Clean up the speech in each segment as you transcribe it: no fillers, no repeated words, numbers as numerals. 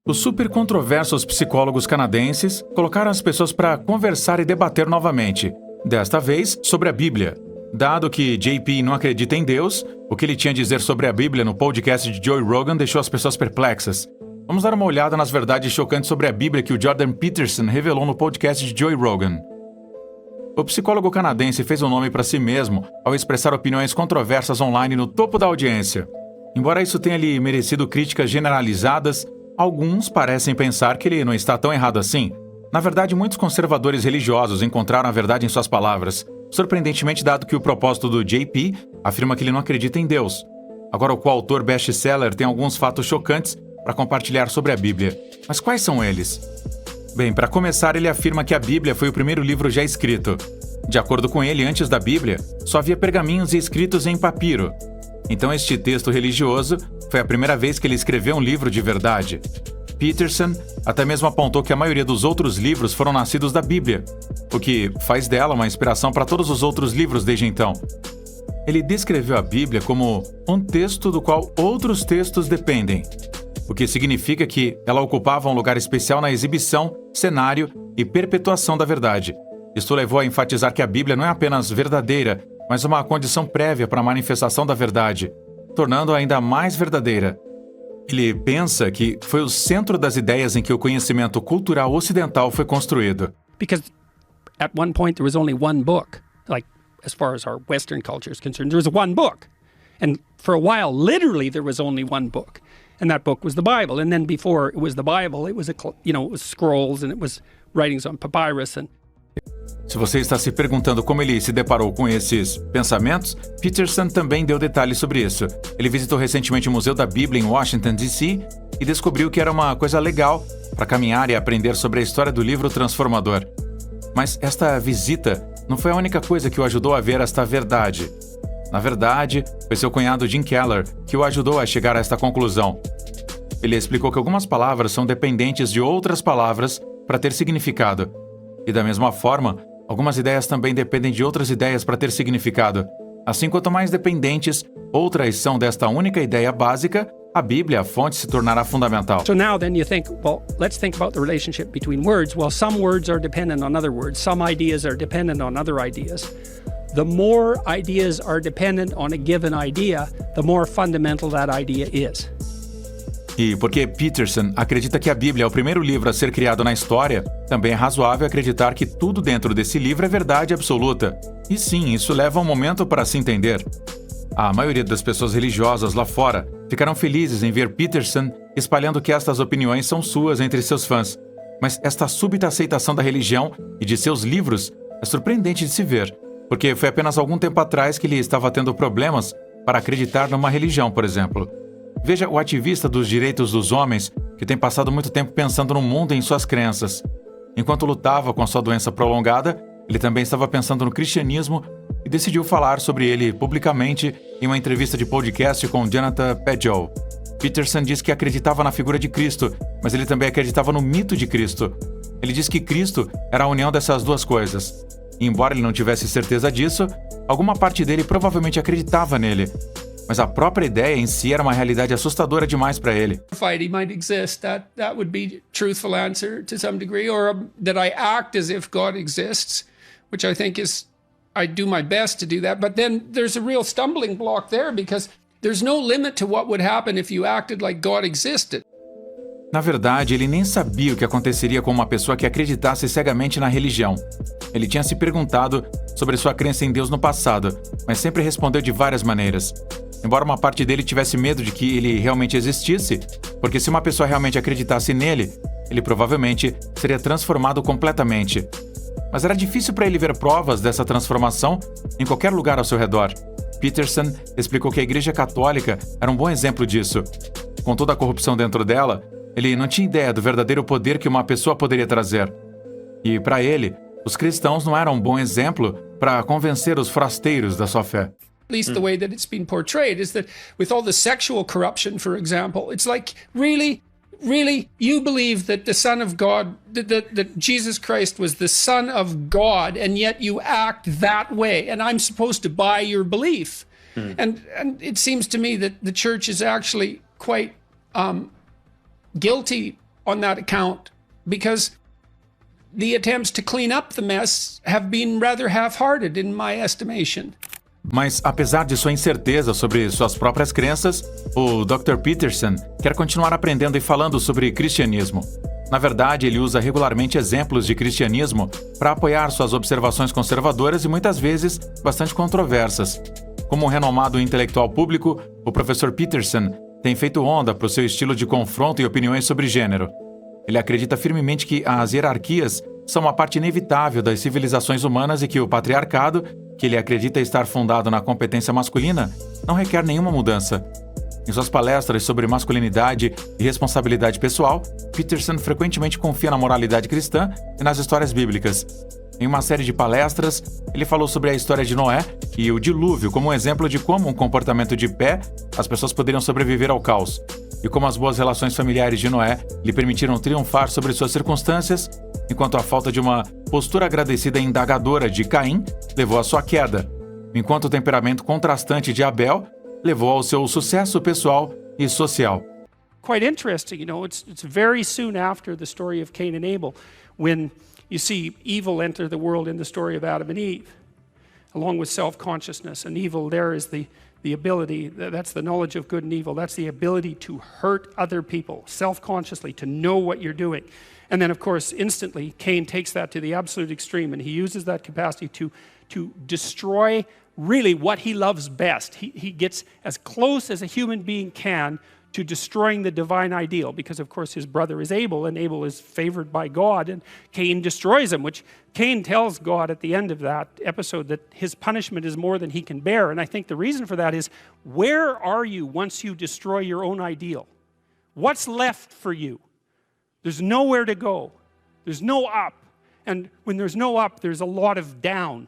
Os super controversos psicólogos canadenses colocaram as pessoas para conversar e debater novamente, desta vez sobre a Bíblia. Dado que JP não acredita em Deus, o que ele tinha a dizer sobre a Bíblia no podcast de Joe Rogan deixou as pessoas perplexas. Vamos dar uma olhada nas verdades chocantes sobre a Bíblia que o Jordan Peterson revelou no podcast de Joe Rogan. O psicólogo canadense fez um nome para si mesmo ao expressar opiniões controversas online no topo da audiência. Embora isso tenha lhe merecido críticas generalizadas, alguns parecem pensar que ele não está tão errado assim. Na verdade, muitos conservadores religiosos encontraram a verdade em suas palavras, surpreendentemente dado que o propósito do JP afirma que ele não acredita em Deus. Agora, o coautor best-seller tem alguns fatos chocantes para compartilhar sobre a Bíblia. Mas quais são eles? Bem, para começar, ele afirma que a Bíblia foi o primeiro livro já escrito. De acordo com ele, antes da Bíblia, só havia pergaminhos e escritos em papiro. Então, este texto religioso foi a primeira vez que ele escreveu um livro de verdade. Peterson até mesmo apontou que a maioria dos outros livros foram nascidos da Bíblia, o que faz dela uma inspiração para todos os outros livros desde então. Ele descreveu a Bíblia como um texto do qual outros textos dependem, o que significa que ela ocupava um lugar especial na exibição, cenário e perpetuação da verdade. Isto levou a enfatizar que a Bíblia não é apenas verdadeira, mas uma condição prévia para a manifestação da verdade, tornando-a ainda mais verdadeira. Ele pensa que foi o centro das ideias em que o conhecimento cultural ocidental foi construído. Because at one point there was only one book, like as far as our Western culture is concerned, there was one book. And for a while, literally, there was only one book. And that book was the Bible. And then before it was the Bible, it was, it was scrolls and it was writings on papyrus and... Se você está se perguntando como ele se deparou com esses pensamentos, Peterson também deu detalhes sobre isso. Ele visitou recentemente o Museu da Bíblia em Washington, D.C. e descobriu que era uma coisa legal para caminhar e aprender sobre a história do livro transformador. Mas esta visita não foi a única coisa que o ajudou a ver esta verdade. Na verdade, foi seu cunhado Jim Keller que o ajudou a chegar a esta conclusão. Ele explicou que algumas palavras são dependentes de outras palavras para ter significado. E da mesma forma, algumas ideias também dependem de outras ideias para ter significado. Assim, quanto mais dependentes outras são desta única ideia básica, a Bíblia, a fonte, se tornará fundamental. So now then you think, well, let's think about the relationship between words. Well, some words are dependent on other words. Some ideas are dependent on other ideas. The more ideas are dependent on a given idea, the more fundamental that idea is. E porque Peterson acredita que a Bíblia é o primeiro livro a ser criado na história, também é razoável acreditar que tudo dentro desse livro é verdade absoluta. E sim, isso leva um momento para se entender. A maioria das pessoas religiosas lá fora ficarão felizes em ver Peterson espalhando que estas opiniões são suas entre seus fãs. Mas esta súbita aceitação da religião e de seus livros é surpreendente de se ver, porque foi apenas algum tempo atrás que ele estava tendo problemas para acreditar numa religião, por exemplo. Veja o ativista dos direitos dos homens que tem passado muito tempo pensando no mundo e em suas crenças. Enquanto lutava com a sua doença prolongada, ele também estava pensando no cristianismo e decidiu falar sobre ele publicamente em uma entrevista de podcast com Jonathan Pageau. Peterson disse que acreditava na figura de Cristo, mas ele também acreditava no mito de Cristo. Ele disse que Cristo era a união dessas duas coisas. E embora ele não tivesse certeza disso, alguma parte dele provavelmente acreditava nele. Mas a própria ideia em si era uma realidade assustadora demais para ele. He might exist. That would be truthful answer to some degree, or that I act as if God exists, which I think is, I do my best to do that. But then there's a real stumbling block there because there's no limit to what would happen if you acted like God existed. Na verdade, ele nem sabia o que aconteceria com uma pessoa que acreditasse cegamente na religião. Ele tinha se perguntado sobre sua crença em Deus no passado, mas sempre respondeu de várias maneiras. Embora uma parte dele tivesse medo de que ele realmente existisse, porque se uma pessoa realmente acreditasse nele, ele provavelmente seria transformado completamente. Mas era difícil para ele ver provas dessa transformação em qualquer lugar ao seu redor. Peterson explicou que a Igreja Católica era um bom exemplo disso. Com toda a corrupção dentro dela, ele não tinha ideia do verdadeiro poder que uma pessoa poderia trazer. E, para ele, os cristãos não eram um bom exemplo para convencer os forasteiros da sua fé. At least the way that it's been portrayed is that with all the sexual corruption, for example, it's like, really, you believe that the Son of God, that Jesus Christ was the Son of God, and yet you act that way, and I'm supposed to buy your belief. And it seems to me that the church is actually quite guilty on that account, because the attempts to clean up the mess have been rather half-hearted in my estimation. Mas, apesar de sua incerteza sobre suas próprias crenças, o Dr. Peterson quer continuar aprendendo e falando sobre cristianismo. Na verdade, ele usa regularmente exemplos de cristianismo para apoiar suas observações conservadoras e muitas vezes bastante controversas. Como um renomado intelectual público, o professor Peterson tem feito onda para o seu estilo de confronto e opiniões sobre gênero. Ele acredita firmemente que as hierarquias são uma parte inevitável das civilizações humanas e que o patriarcado, que ele acredita estar fundado na competência masculina, não requer nenhuma mudança. Em suas palestras sobre masculinidade e responsabilidade pessoal, Peterson frequentemente confia na moralidade cristã e nas histórias bíblicas. Em uma série de palestras, ele falou sobre a história de Noé e o dilúvio como um exemplo de como um comportamento de pé as pessoas poderiam sobreviver ao caos, e como as boas relações familiares de Noé lhe permitiram triunfar sobre suas circunstâncias, enquanto a falta de uma postura agradecida e indagadora de Caim levou à sua queda, enquanto o temperamento contrastante de Abel levou ao seu sucesso pessoal e social. Quite interesting, it's very soon after the story of Cain and Abel when you see evil enter the world in the story of Adam and Eve, along with self-consciousness. And evil there is the ability, that's the knowledge of good and evil, that's the ability to hurt other people self-consciously, to know what you're doing. And then, of course, instantly, Cain takes that to the absolute extreme, and he uses that capacity to destroy really what he loves best. He gets as close as a human being can to destroying the divine ideal, because, of course, his brother is Abel, and Abel is favored by God, and Cain destroys him, which Cain tells God at the end of that episode that his punishment is more than he can bear. And I think the reason for that is, where are you once you destroy your own ideal? What's left for you? There's nowhere to go. There's no up. And when there's no up, there's a lot of down.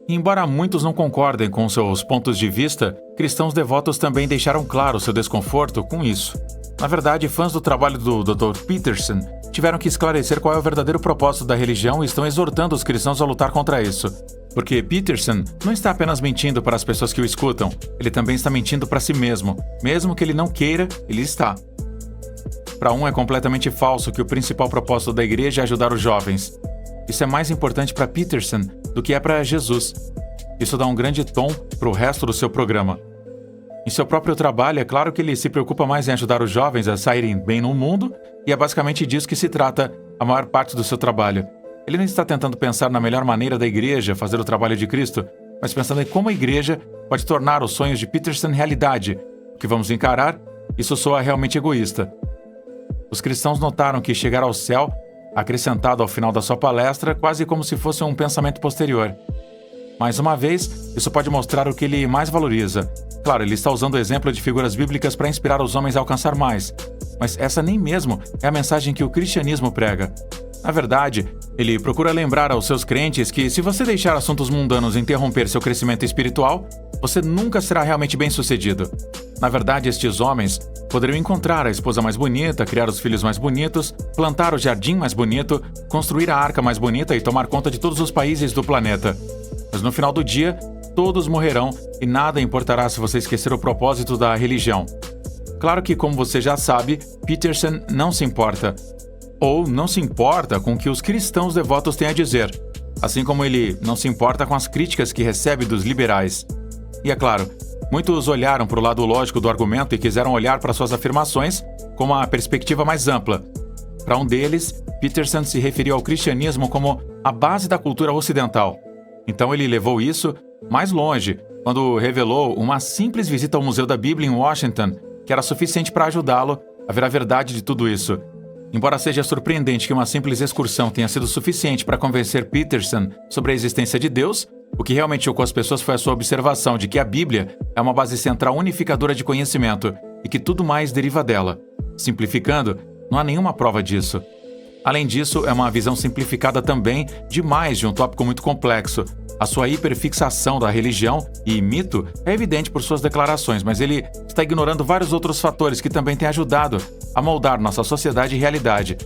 Embora muitos não concordem com seus pontos de vista, cristãos devotos também deixaram claro seu desconforto com isso. Na verdade, fãs do trabalho do Dr. Peterson tiveram que esclarecer qual é o verdadeiro propósito da religião e estão exortando os cristãos a lutar contra isso. Porque Peterson não está apenas mentindo para as pessoas que o escutam, ele também está mentindo para si mesmo. Mesmo que ele não queira, ele está. Para um, é completamente falso que o principal propósito da igreja é ajudar os jovens. Isso é mais importante para Peterson do que é para Jesus. Isso dá um grande tom para o resto do seu programa. Em seu próprio trabalho, é claro que ele se preocupa mais em ajudar os jovens a saírem bem no mundo, e é basicamente disso que se trata a maior parte do seu trabalho. Ele não está tentando pensar na melhor maneira da igreja fazer o trabalho de Cristo, mas pensando em como a igreja pode tornar os sonhos de Peterson realidade. O que vamos encarar, isso soa realmente egoísta. Os cristãos notaram que chegar ao céu, acrescentado ao final da sua palestra, quase como se fosse um pensamento posterior. Mais uma vez, isso pode mostrar o que ele mais valoriza. Claro, ele está usando o exemplo de figuras bíblicas para inspirar os homens a alcançar mais, mas essa nem mesmo é a mensagem que o cristianismo prega. Na verdade, ele procura lembrar aos seus crentes que se você deixar assuntos mundanos interromper seu crescimento espiritual, você nunca será realmente bem-sucedido. Na verdade, estes homens poderiam encontrar a esposa mais bonita, criar os filhos mais bonitos, plantar o jardim mais bonito, construir a arca mais bonita e tomar conta de todos os países do planeta. Mas no final do dia, todos morrerão e nada importará se você esquecer o propósito da religião. Claro que, como você já sabe, Peterson não se importa. Ou não se importa com o que os cristãos devotos têm a dizer, assim como ele não se importa com as críticas que recebe dos liberais. E é claro, muitos olharam para o lado lógico do argumento e quiseram olhar para suas afirmações com uma perspectiva mais ampla. Para um deles, Peterson se referiu ao cristianismo como a base da cultura ocidental. Então ele levou isso mais longe, quando revelou uma simples visita ao Museu da Bíblia em Washington, que era suficiente para ajudá-lo a ver a verdade de tudo isso. Embora seja surpreendente que uma simples excursão tenha sido suficiente para convencer Peterson sobre a existência de Deus, o que realmente chocou as pessoas foi a sua observação de que a Bíblia é uma base central unificadora de conhecimento e que tudo mais deriva dela. Simplificando, não há nenhuma prova disso. Além disso, é uma visão simplificada também demais de um tópico muito complexo. A sua hiperfixação da religião e mito é evidente por suas declarações, mas ele está ignorando vários outros fatores que também têm ajudado a moldar nossa sociedade e realidade.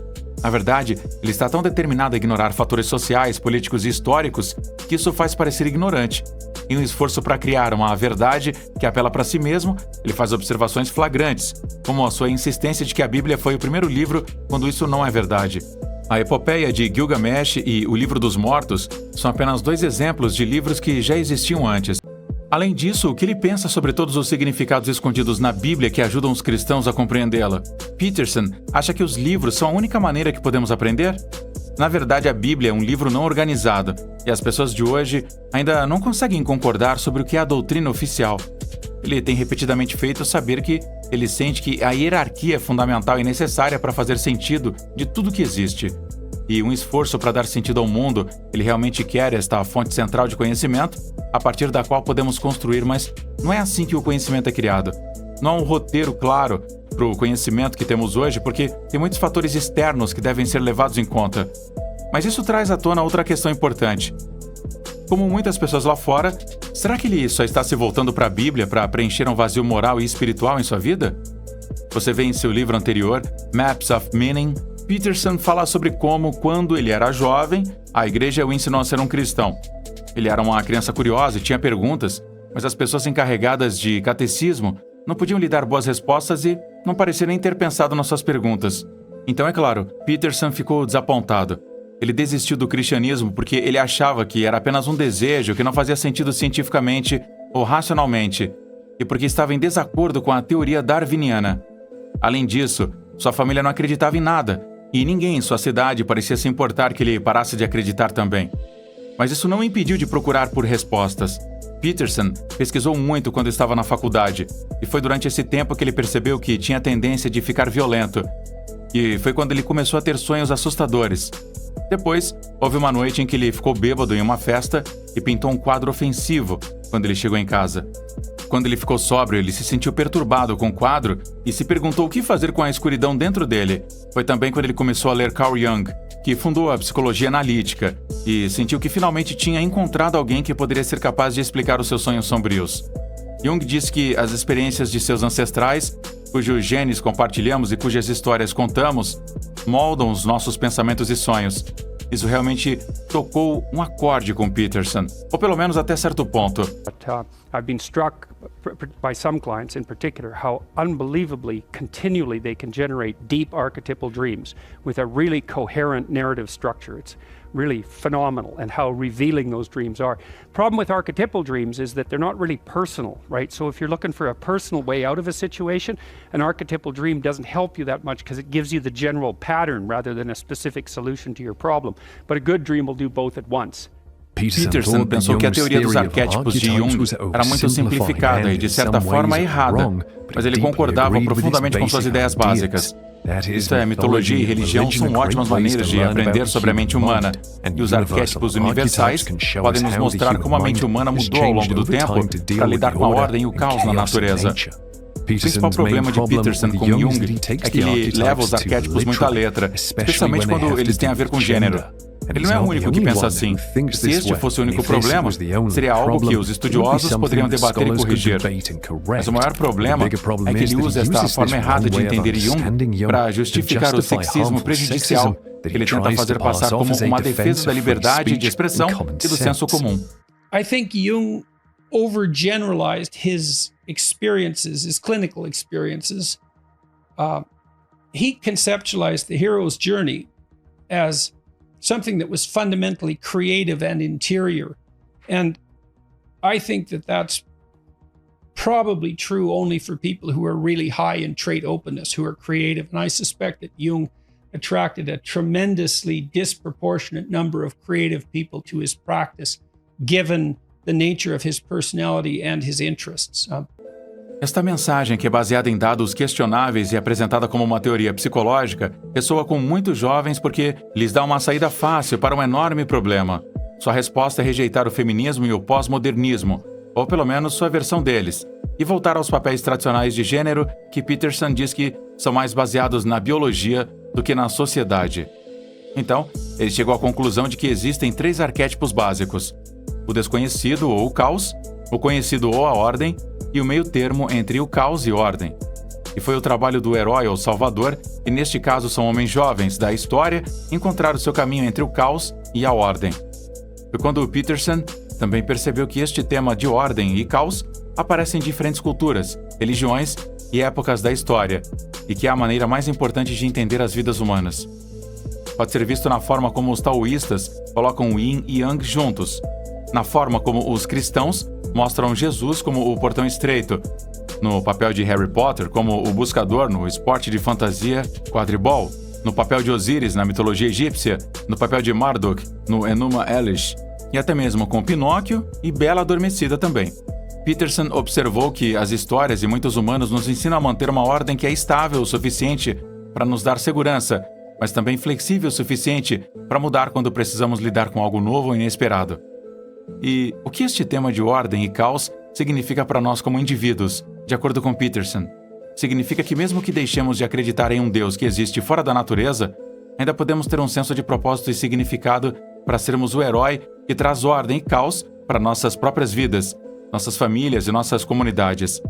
Na verdade, ele está tão determinado a ignorar fatores sociais, políticos e históricos que isso faz parecer ignorante. em um esforço para criar uma verdade que apela para si mesmo, ele faz observações flagrantes, como a sua insistência de que a Bíblia foi o primeiro livro, quando isso não é verdade. A Epopeia de Gilgamesh e O Livro dos Mortos são apenas 2 exemplos de livros que já existiam antes. Além disso, o que ele pensa sobre todos os significados escondidos na Bíblia que ajudam os cristãos a compreendê-la? Peterson acha que os livros são a única maneira que podemos aprender? Na verdade, a Bíblia é um livro não organizado, e as pessoas de hoje ainda não conseguem concordar sobre o que é a doutrina oficial. Ele tem repetidamente feito saber que ele sente que a hierarquia é fundamental e necessária para fazer sentido de tudo que existe. E um esforço para dar sentido ao mundo, ele realmente quer esta fonte central de conhecimento, a partir da qual podemos construir, mas não é assim que o conhecimento é criado. Não há um roteiro claro para o conhecimento que temos hoje, porque tem muitos fatores externos que devem ser levados em conta. Mas isso traz à tona outra questão importante. Como muitas pessoas lá fora, será que ele só está se voltando para a Bíblia para preencher um vazio moral e espiritual em sua vida? Você vê em seu livro anterior, Maps of Meaning, Peterson fala sobre como, quando ele era jovem, a igreja o ensinou a ser um cristão. Ele era uma criança curiosa e tinha perguntas, mas as pessoas encarregadas de catecismo não podiam lhe dar boas respostas e não parecia nem ter pensado nas suas perguntas. Então, é claro, Peterson ficou desapontado. Ele desistiu do cristianismo porque ele achava que era apenas um desejo que não fazia sentido cientificamente ou racionalmente, e porque estava em desacordo com a teoria darwiniana. Além disso, sua família não acreditava em nada, e ninguém em sua cidade parecia se importar que ele parasse de acreditar também. Mas isso não o impediu de procurar por respostas. Peterson pesquisou muito quando estava na faculdade, e foi durante esse tempo que ele percebeu que tinha a tendência de ficar violento. E foi quando ele começou a ter sonhos assustadores. Depois, houve uma noite em que ele ficou bêbado em uma festa e pintou um quadro ofensivo quando ele chegou em casa. Quando ele ficou sóbrio, ele se sentiu perturbado com o quadro e se perguntou o que fazer com a escuridão dentro dele. Foi também quando ele começou a ler Carl Jung, que fundou a psicologia analítica, e sentiu que finalmente tinha encontrado alguém que poderia ser capaz de explicar os seus sonhos sombrios. Jung disse que as experiências de seus ancestrais, cujos genes compartilhamos e cujas histórias contamos, moldam os nossos pensamentos e sonhos. Isso realmente tocou um acorde com Peterson, ou pelo menos até certo ponto. I've been struck by some clients in particular how unbelievably, continually they can generate deep archetypal dreams with a really coherent narrative structure. It's really phenomenal, and how revealing those dreams are. Problem with archetypal dreams is that they're not really personal, right? So if you're looking for a personal way out of a situation, an archetypal dream doesn't help you that much because it gives you the general pattern rather than a specific solution to your problem. But a good dream will do both at once. Peterson pensou que a teoria dos arquétipos de Jung era muito simplificada e, de certa forma, errada, mas ele concordava profundamente com suas ideias básicas. Isso é, mitologia e religião são ótimas maneiras de aprender sobre a mente humana, e os arquétipos universais podem nos mostrar como a mente humana mudou ao longo do tempo para lidar com a ordem e o caos na natureza. O principal problema de Peterson com Jung é que ele leva os arquétipos muito à letra, especialmente quando eles têm a ver com gênero. Ele não é o único que pensa assim. Se este fosse o único problema, seria algo que os estudiosos poderiam debater e corrigir. Mas o maior problema é que ele usa esta forma errada de entender Jung para justificar o sexismo prejudicial que ele tenta fazer passar como uma defesa da liberdade de expressão e do senso comum. I think Jung overgeneralized his experiences, his clinical experiences. He conceptualized the hero's journey as something that was fundamentally creative and interior. And I think that that's probably true only for people who are really high in trait openness, who are creative. And I suspect that Jung attracted a tremendously disproportionate number of creative people to his practice, given the nature of his personality and his interests. Esta mensagem, que é baseada em dados questionáveis e apresentada como uma teoria psicológica, ressoa com muitos jovens porque lhes dá uma saída fácil para um enorme problema. Sua resposta é rejeitar o feminismo e o pós-modernismo, ou pelo menos sua versão deles, e voltar aos papéis tradicionais de gênero que Peterson diz que são mais baseados na biologia do que na sociedade. Então, ele chegou à conclusão de que existem 3 arquétipos básicos: o desconhecido ou o caos, o conhecido ou a ordem, e o meio termo entre o caos e ordem. E foi o trabalho do herói ou salvador, e neste caso são homens jovens da história, encontrar o seu caminho entre o caos e a ordem. Foi quando Peterson também percebeu que este tema de ordem e caos aparece em diferentes culturas, religiões e épocas da história, e que é a maneira mais importante de entender as vidas humanas. Pode ser visto na forma como os taoístas colocam o yin e yang juntos, na forma como os cristãos mostram Jesus como o portão estreito, no papel de Harry Potter como o buscador no esporte de fantasia quadribol, no papel de Osíris na mitologia egípcia, no papel de Marduk no Enuma Elish, e até mesmo com Pinóquio e Bela Adormecida também. Peterson observou que as histórias e muitos humanos nos ensinam a manter uma ordem que é estável o suficiente para nos dar segurança, mas também flexível o suficiente para mudar quando precisamos lidar com algo novo ou inesperado. E o que este tema de ordem e caos significa para nós como indivíduos, de acordo com Peterson? Significa que mesmo que deixemos de acreditar em um Deus que existe fora da natureza, ainda podemos ter um senso de propósito e significado para sermos o herói que traz ordem e caos para nossas próprias vidas, nossas famílias e nossas comunidades.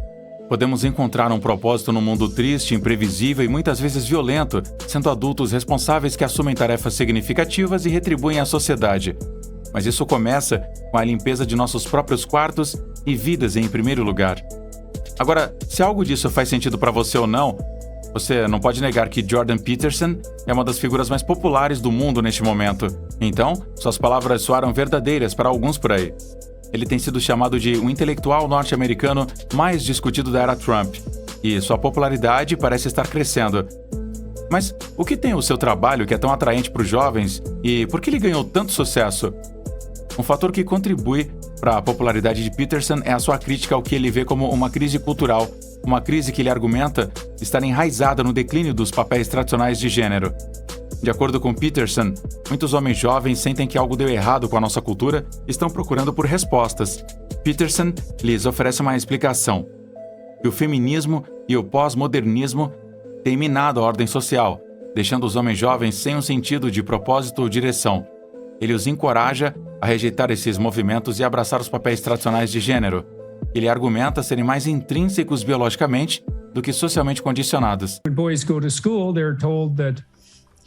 Podemos encontrar um propósito num mundo triste, imprevisível e muitas vezes violento, sendo adultos responsáveis que assumem tarefas significativas e retribuem à sociedade. Mas isso começa com a limpeza de nossos próprios quartos e vidas em primeiro lugar. Agora, se algo disso faz sentido para você ou não, você não pode negar que Jordan Peterson é uma das figuras mais populares do mundo neste momento. Então, suas palavras soaram verdadeiras para alguns por aí. Ele tem sido chamado de o intelectual norte-americano mais discutido da era Trump, e sua popularidade parece estar crescendo. Mas o que tem o seu trabalho que é tão atraente para os jovens e por que ele ganhou tanto sucesso? Um fator que contribui para a popularidade de Peterson é a sua crítica ao que ele vê como uma crise cultural, uma crise que ele argumenta estar enraizada no declínio dos papéis tradicionais de gênero. De acordo com Peterson, muitos homens jovens sentem que algo deu errado com a nossa cultura e estão procurando por respostas. Peterson lhes oferece uma explicação: que o feminismo e o pós-modernismo têm minado a ordem social, deixando os homens jovens sem um sentido de propósito ou direção. Ele os encoraja a rejeitar esses movimentos e abraçar os papéis tradicionais de gênero. Ele argumenta serem mais intrínsecos biologicamente do que socialmente condicionados. When boys go to school, they're told that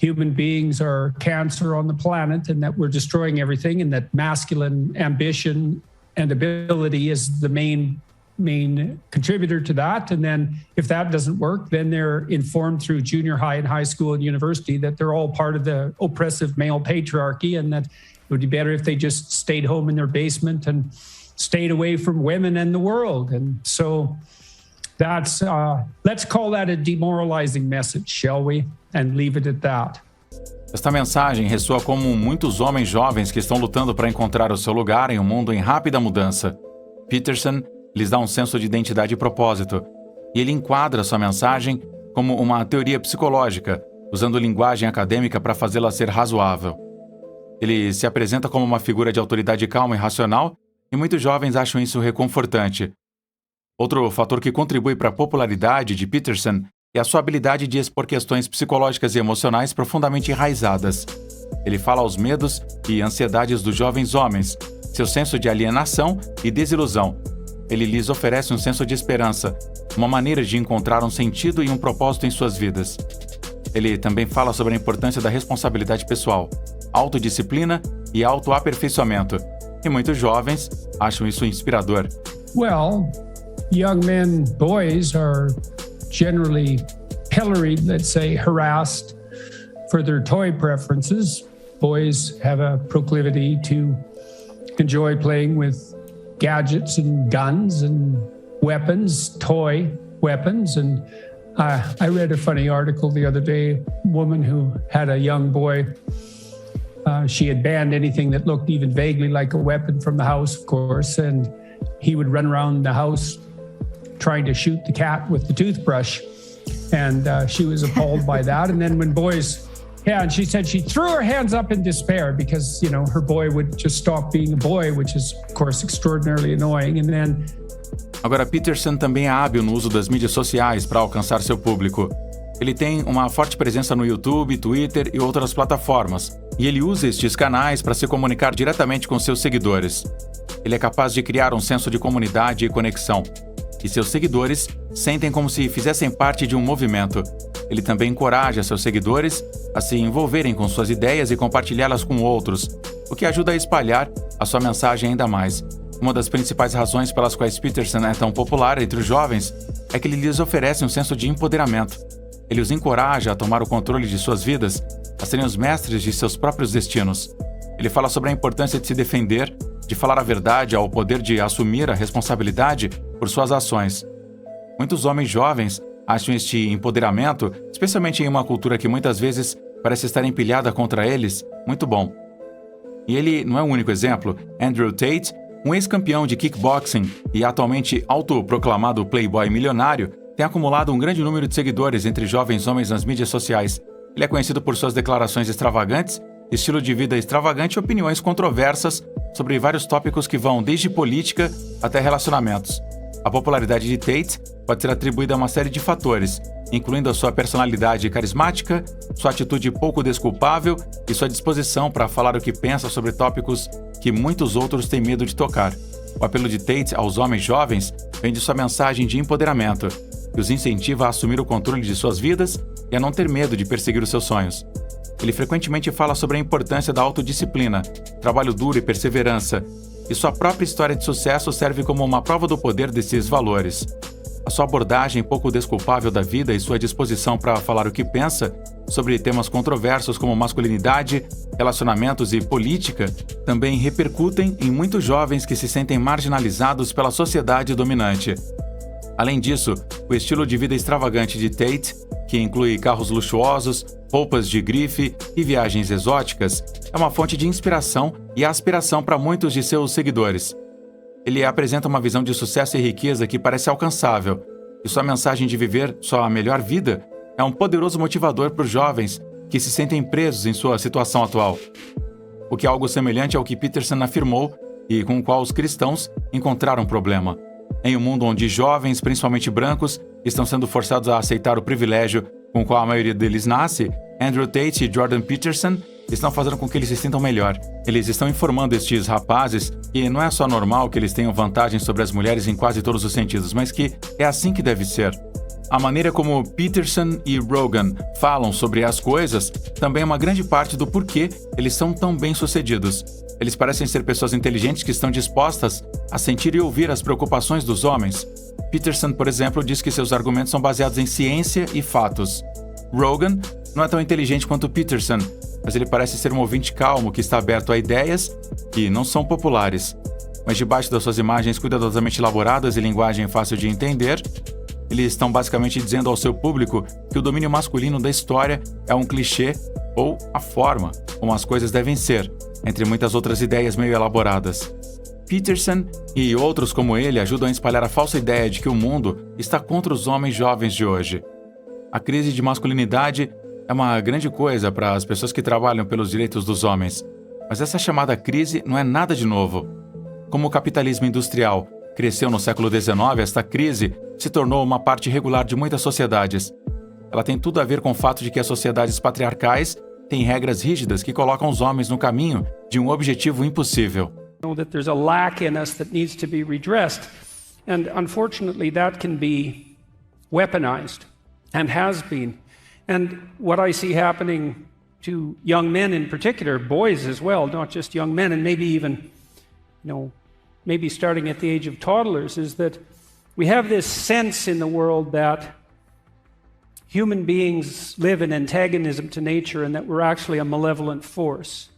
human beings are cancer on the planet and that we're destroying everything and that masculine ambition and ability is the main contributor to that. And then if that doesn't work, then they're informed through junior high and high school and university that they're all part of the oppressive male patriarchy and that it would be better if they just stayed home in their basement and stayed away from women and the world. And so that's, let's call that a demoralizing message, shall we? And leave it at that. Esta mensagem ressoa como muitos homens jovens que estão lutando para encontrar o seu lugar em um mundo em rápida mudança. Peterson lhes dá um senso de identidade e propósito, e ele enquadra sua mensagem como uma teoria psicológica, usando linguagem acadêmica para fazê-la ser razoável. Ele se apresenta como uma figura de autoridade calma e racional, e muitos jovens acham isso reconfortante. Outro fator que contribui para a popularidade de Peterson é a sua habilidade de expor questões psicológicas e emocionais profundamente enraizadas. Ele fala aos medos e ansiedades dos jovens homens, seu senso de alienação e desilusão. Ele lhes oferece um senso de esperança, uma maneira de encontrar um sentido e um propósito em suas vidas. Ele também fala sobre a importância da responsabilidade pessoal, autodisciplina e autoaperfeiçoamento. E muitos jovens acham isso inspirador. Well, young men, boys are generally pilloried, let's say, harassed for their toy preferences. Boys have a proclivity to enjoy playing with gadgets and guns and weapons, toy weapons. And I read a funny article the other day, a woman who had a young boy. She had banned anything that looked even vaguely like a weapon from the house, of course, and he would run around the house trying to shoot the cat with the toothbrush. And she was appalled by that. And then when boys, and she said she threw her hands up in despair because, you know, her boy would just stop being a boy, which is, of course, extraordinarily annoying. And then... Agora, Peterson também é hábil no uso das mídias sociais para alcançar seu público. Ele tem uma forte presença no YouTube, Twitter e outras plataformas, e ele usa estes canais para se comunicar diretamente com seus seguidores. Ele é capaz de criar um senso de comunidade e conexão, e seus seguidores sentem como se fizessem parte de um movimento. Ele também encoraja seus seguidores a se envolverem com suas ideias e compartilhá-las com outros, o que ajuda a espalhar a sua mensagem ainda mais. Uma das principais razões pelas quais Peterson é tão popular entre os jovens é que ele lhes oferece um senso de empoderamento. Ele os encoraja a tomar o controle de suas vidas, a serem os mestres de seus próprios destinos. Ele fala sobre a importância de se defender, de falar a verdade, ao poder de assumir a responsabilidade por suas ações. Muitos homens jovens acham este empoderamento, especialmente em uma cultura que muitas vezes parece estar empilhada contra eles, muito bom. E ele não é o único exemplo. Andrew Tate, um ex-campeão de kickboxing e atualmente autoproclamado playboy milionário, tem acumulado um grande número de seguidores entre jovens homens nas mídias sociais. Ele é conhecido por suas declarações extravagantes, estilo de vida extravagante e opiniões controversas sobre vários tópicos que vão desde política até relacionamentos. A popularidade de Tate pode ser atribuída a uma série de fatores, incluindo a sua personalidade carismática, sua atitude pouco desculpável e sua disposição para falar o que pensa sobre tópicos que muitos outros têm medo de tocar. O apelo de Tate aos homens jovens vem de sua mensagem de empoderamento, que os incentiva a assumir o controle de suas vidas e a não ter medo de perseguir os seus sonhos. Ele frequentemente fala sobre a importância da autodisciplina, trabalho duro e perseverança, e sua própria história de sucesso serve como uma prova do poder desses valores. A sua abordagem pouco desculpável da vida e sua disposição para falar o que pensa sobre temas controversos como masculinidade, relacionamentos e política também repercutem em muitos jovens que se sentem marginalizados pela sociedade dominante. Além disso, o estilo de vida extravagante de Tate, que inclui carros luxuosos, roupas de grife e viagens exóticas, é uma fonte de inspiração e aspiração para muitos de seus seguidores. Ele apresenta uma visão de sucesso e riqueza que parece alcançável, e sua mensagem de viver sua melhor vida é um poderoso motivador para os jovens que se sentem presos em sua situação atual. O que é algo semelhante ao que Peterson afirmou e com o qual os cristãos encontraram problema. Em um mundo onde jovens, principalmente brancos, estão sendo forçados a aceitar o privilégio com o qual a maioria deles nasce, Andrew Tate e Jordan Peterson estão fazendo com que eles se sintam melhor. Eles estão informando estes rapazes que não é só normal que eles tenham vantagem sobre as mulheres em quase todos os sentidos, mas que é assim que deve ser. A maneira como Peterson e Rogan falam sobre as coisas também é uma grande parte do porquê eles são tão bem-sucedidos. Eles parecem ser pessoas inteligentes que estão dispostas a sentir e ouvir as preocupações dos homens. Peterson, por exemplo, diz que seus argumentos são baseados em ciência e fatos. Rogan não é tão inteligente quanto Peterson, mas ele parece ser um ouvinte calmo que está aberto a ideias que não são populares. Mas debaixo das suas imagens cuidadosamente elaboradas e linguagem fácil de entender, eles estão basicamente dizendo ao seu público que o domínio masculino da história é um clichê ou a forma como as coisas devem ser, entre muitas outras ideias meio elaboradas. Peterson e outros como ele ajudam a espalhar a falsa ideia de que o mundo está contra os homens jovens de hoje. A crise de masculinidade é uma grande coisa para as pessoas que trabalham pelos direitos dos homens, mas essa chamada crise não é nada de novo. Como o capitalismo industrial cresceu no século XIX, esta crise se tornou uma parte regular de muitas sociedades. Ela tem tudo a ver com o fato de que as sociedades patriarcais têm regras rígidas que colocam os homens no caminho de um objetivo impossível. Know that there's a lack in us that needs to be redressed, and unfortunately that can be weaponized and has been. And what I see happening to young men in particular, boys as well, not just young men, and maybe even, maybe starting at the age of toddlers, is that we have this sense in the world that human beings live in antagonism to nature and that we're actually a malevolent force.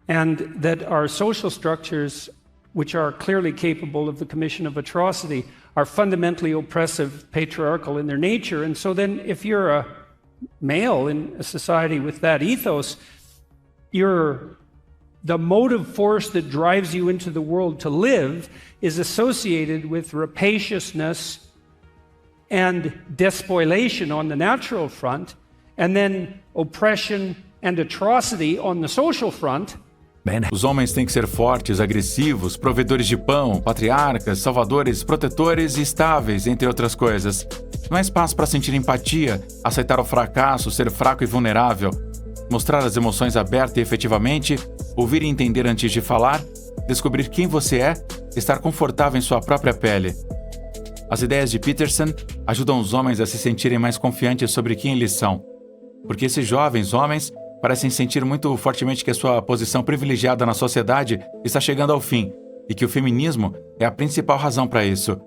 And that our social structures, which are clearly capable of the commission of atrocity, are fundamentally oppressive, patriarchal in their nature. And so then if you're a male in a society with that ethos, the motive force that drives you into the world to live is associated with rapaciousness and despoliation on the natural front, and then oppression and atrocity on the social front. Os homens têm que ser fortes, agressivos, provedores de pão, patriarcas, salvadores, protetores e estáveis, entre outras coisas. Não há espaço para sentir empatia, aceitar o fracasso, ser fraco e vulnerável, mostrar as emoções aberta e efetivamente, ouvir e entender antes de falar, descobrir quem você é, estar confortável em sua própria pele. As ideias de Peterson ajudam os homens a se sentirem mais confiantes sobre quem eles são, porque esses jovens homens parecem sentir muito fortemente que a sua posição privilegiada na sociedade está chegando ao fim e que o feminismo é a principal razão para isso.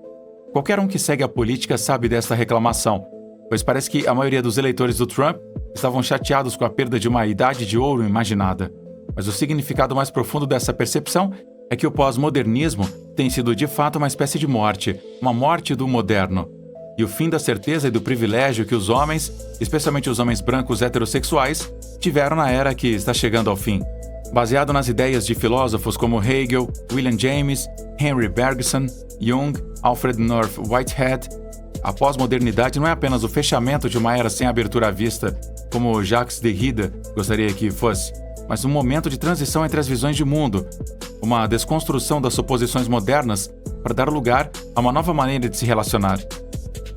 Qualquer um que segue a política sabe desta reclamação, pois parece que a maioria dos eleitores do Trump estavam chateados com a perda de uma idade de ouro imaginada. Mas o significado mais profundo dessa percepção é que o pós-modernismo tem sido de fato uma espécie de morte, uma morte do moderno. E o fim da certeza e do privilégio que os homens, especialmente os homens brancos heterossexuais, tiveram na era que está chegando ao fim. Baseado nas ideias de filósofos como Hegel, William James, Henry Bergson, Jung, Alfred North Whitehead, a pós-modernidade não é apenas o fechamento de uma era sem abertura à vista, como Jacques Derrida gostaria que fosse, mas um momento de transição entre as visões de mundo, uma desconstrução das suposições modernas para dar lugar a uma nova maneira de se relacionar.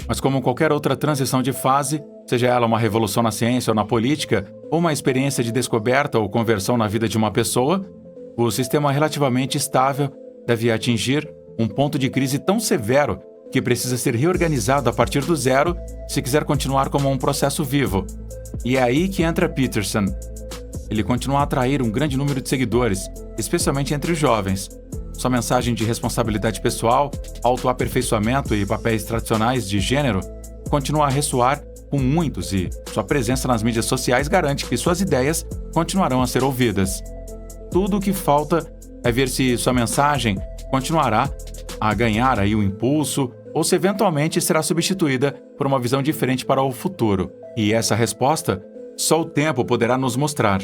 Mas como qualquer outra transição de fase, seja ela uma revolução na ciência ou na política, ou uma experiência de descoberta ou conversão na vida de uma pessoa, o sistema relativamente estável deve atingir um ponto de crise tão severo que precisa ser reorganizado a partir do zero se quiser continuar como um processo vivo. E é aí que entra Peterson. Ele continua a atrair um grande número de seguidores, especialmente entre os jovens. Sua mensagem de responsabilidade pessoal, autoaperfeiçoamento e papéis tradicionais de gênero continua a ressoar com muitos e sua presença nas mídias sociais garante que suas ideias continuarão a ser ouvidas. Tudo o que falta é ver se sua mensagem continuará a ganhar aí um impulso ou se eventualmente será substituída por uma visão diferente para o futuro. E essa resposta só o tempo poderá nos mostrar.